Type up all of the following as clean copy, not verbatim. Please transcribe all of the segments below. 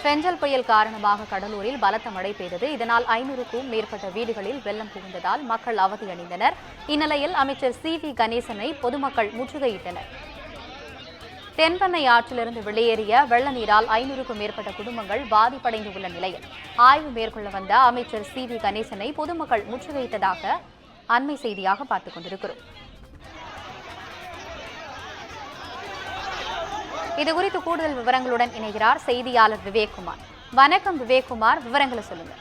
பெஞ்சல் புயல் காரணமாக கடலூரில் பலத்த மழை பெய்தது. இதனால் 500க்கும் மேற்பட்ட வீடுகளில் வெள்ளம் புகுந்ததால் மக்கள் அவதியடைந்தனர். இந்நிலையில் அமைச்சர் சி.வி. கணேசனை பொதுமக்கள் முற்றுகையிட்டனர். தென்பெண்ணை ஆற்றிலிருந்து வெளியேறிய வெள்ள நீரால் 500க்கும் மேற்பட்ட குடும்பங்கள் பாதிப்படைந்துள்ள நிலையில் ஆய்வு மேற்கொள்ள வந்த அமைச்சர் சி.வி. கணேசனை பொதுமக்கள் முற்றுகையிட்டதாக அண்மை செய்தியாக பார்த்துக் கொண்டிருக்கிறோம். இதுகுறித்து கூடுதல் விவரங்களுடன் இணைகிறார் செய்தியாளர் விவேக்குமார். வணக்கம் விவேக்குமார், விவரங்களை சொல்லுங்க.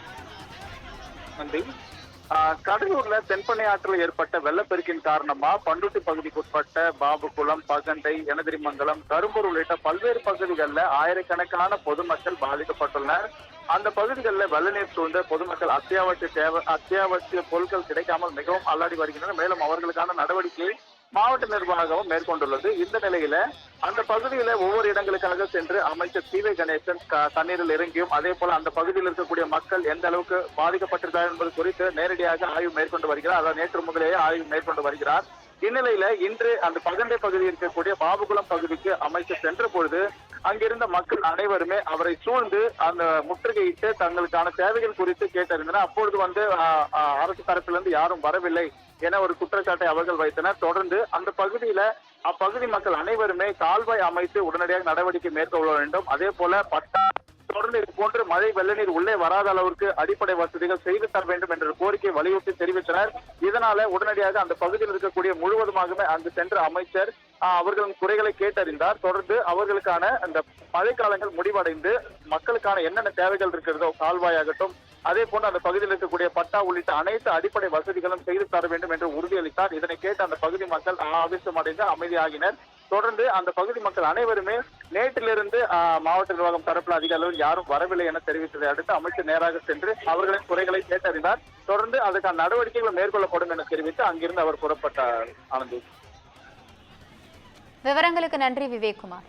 கடலூர்ல தென்பெண்ணை ஆற்றில் ஏற்பட்ட வெள்ளப்பெருக்கின் காரணமா பண்ருட்டி பகுதிக்கு உட்பட்ட பாபுகுளம், பகண்டை, எனதிரிமங்கலம், கரும்பூர் உள்ளிட்ட பல்வேறு பகுதிகளில் ஆயிரக்கணக்கான பொதுமக்கள் பாதிக்கப்பட்டுள்ளனர். அந்த பகுதிகளில் வெள்ள நீர் சூழ்ந்த பொதுமக்கள் அத்தியாவசிய பொருட்கள் கிடைக்காமல் மிகவும் அல்லாடி வருகின்றனர். மேலும் அவர்களுக்கான நடவடிக்கையை மாவட்ட நிர்வாகமும் மேற்கொண்டுள்ளது. இந்த நிலையில அந்த பகுதியில ஒவ்வொரு இடங்களுக்காக சென்று அமைச்சர் சி.வி. கணேசன் தண்ணீரில் இறங்கியும் அதே போல அந்த பகுதியில் இருக்கக்கூடிய மக்கள் எந்த அளவுக்கு பாதிக்கப்பட்டிருக்கிறார் என்பது குறித்து நேரடியாக ஆய்வு மேற்கொண்டு வருகிறார். அதாவது நேற்று முதலேயே ஆய்வு மேற்கொண்டு வருகிறார். இந்நிலையில இன்று அந்த பகண்டை பகுதியில் இருக்கக்கூடிய பாபுகுளம் பகுதிக்கு அமைச்சர் சென்ற பொழுது அங்கிருந்த மக்கள் அனைவருமே அவரை சூழ்ந்து அந்த முற்றுகையிட்டு தங்களுக்கான தேவைகள் குறித்து கேட்டறிந்தனர். அப்பொழுது அரசு தரப்பிலிருந்து யாரும் வரவில்லை என ஒரு குற்றச்சாட்டை அவர்கள் வைத்தனர். தொடர்ந்து அந்த பகுதியில அப்பகுதி மக்கள் அனைவருமே கால்வாய் அமைத்து உடனடியாக நடவடிக்கை மேற்கொள்ள வேண்டும். அதே போல தொடர்ந்து இது போன்று மழை வெள்ள நீர் உள்ளே வராத அளவிற்கு அடிப்படை வசதிகள் செய்து தர வேண்டும் என்ற கோரிக்கை வலியுறுத்தி தெரிவித்தனர். இதனால உடனடியாக அந்த பகுதியில் இருக்கக்கூடிய முழுவதுமாகவே அங்கு சென்ற அமைச்சர் அவர்களின் குறைகளை கேட்டறிந்தார். தொடர்ந்து அவர்களுக்கான அந்த மழைக்காலங்கள் முடிவடைந்து மக்களுக்கான என்னென்ன தேவைகள் இருக்கிறதோ கால்வாயாகட்டும், அதே போன்று அந்த பகுதியில் இருக்கக்கூடிய பட்டா உள்ளிட்ட அனைத்து அடிப்படை வசதிகளும் செய்து தர வேண்டும் என்று உறுதியளித்தார். இதனை கேட்டு அந்த பகுதி மக்கள் ஆவேசமடைந்து அமைதியாகினர். தொடர்ந்து அந்த பகுதி மக்கள் அனைவருமே நேற்றிலிருந்து மாவட்ட நிர்வாகம் தரப்பில் அதிக அளவில் யாரும் வரவில்லை என தெரிவித்ததை அடுத்து அமைச்சர் நேராக சென்று அவர்களின் குறைகளை கேட்டறிந்தார். தொடர்ந்து அதற்கான நடவடிக்கைகள் மேற்கொள்ளப்படும் என தெரிவித்து அங்கிருந்து அவர் புறப்பட்டார். ஆனந்தி, விவரங்களுக்கு நன்றி விவேக்குமார்.